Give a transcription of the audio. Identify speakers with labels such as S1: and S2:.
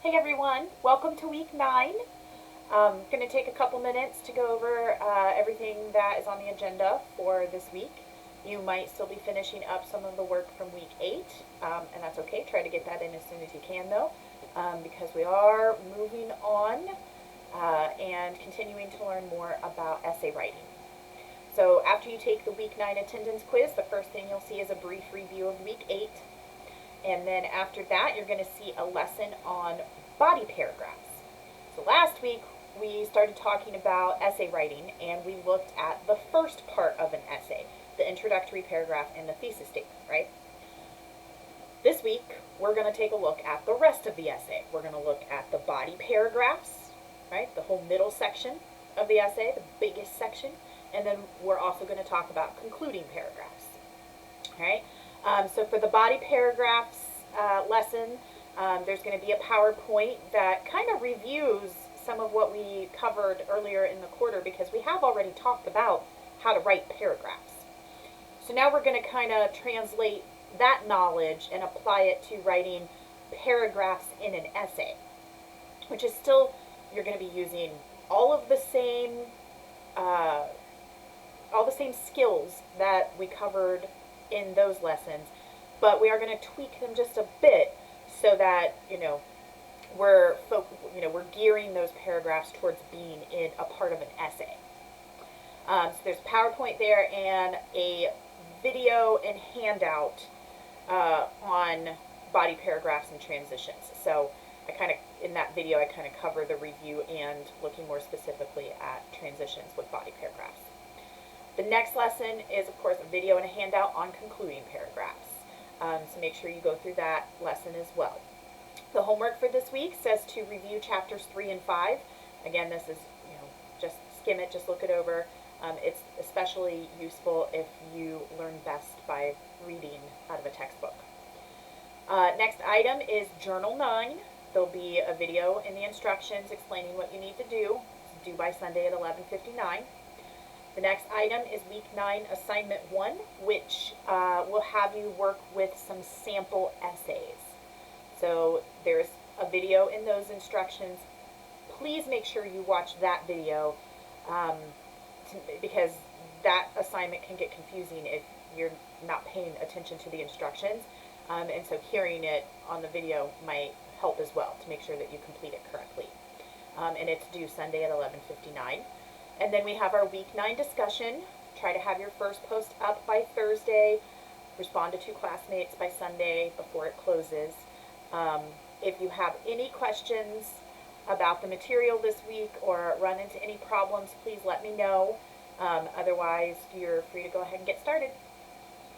S1: Hey everyone, welcome to week 9. Going to take a couple minutes to go over everything that is on the agenda for this week. You might still be finishing up some of the work from week 8, and that's okay. Try to get that in as soon as you can though, because we are moving on and continuing to learn more about essay writing. So after you take the week 9 attendance quiz, the first thing you'll see is a brief review of week 8. And then after that, you're going to see a lesson on body paragraphs. So last week, we started talking about essay writing, and we looked at the first part of an essay, the introductory paragraph and the thesis statement, right? This week, we're going to take a look at the rest of the essay. We're going to look at the body paragraphs, right? The whole middle section of the essay, the biggest section. And then we're also going to talk about concluding paragraphs, all right? So for the body paragraphs lesson, there's going to be a PowerPoint that kind of reviews some of what we covered earlier in the quarter because we have already talked about how to write paragraphs. So now we're going to kind of translate that knowledge and apply it to writing paragraphs in an essay, which is still, you're going to be using all the same skills that we covered in those lessons, but we are going to tweak them just a bit so that we're gearing those paragraphs towards being in a part of an essay. So there's PowerPoint there and a video and handout on body paragraphs and transitions. So in that video I kind of cover the review and looking more specifically at transitions with body paragraphs. The next lesson is, of course, a video and a handout on concluding paragraphs. So make sure you go through that lesson as well. The homework for this week says to review chapters 3 and 5. Again, this is, just skim it, just look it over. It's especially useful if you learn best by reading out of a textbook. Next item is Journal 9. There'll be a video in the instructions explaining what you need to do. It's due by Sunday at 11:59. The next item is Week 9 Assignment 1, which will have you work with some sample essays. So there's a video in those instructions. Please make sure you watch that video because that assignment can get confusing if you're not paying attention to the instructions. And so hearing it on the video might help as well to make sure that you complete it correctly. And it's due Sunday at 11:59. And then we have our Week 9 discussion. Try to have your first post up by Thursday. Respond to 2 classmates by Sunday before it closes. If you have any questions about the material this week or run into any problems, please let me know. Otherwise, you're free to go ahead and get started.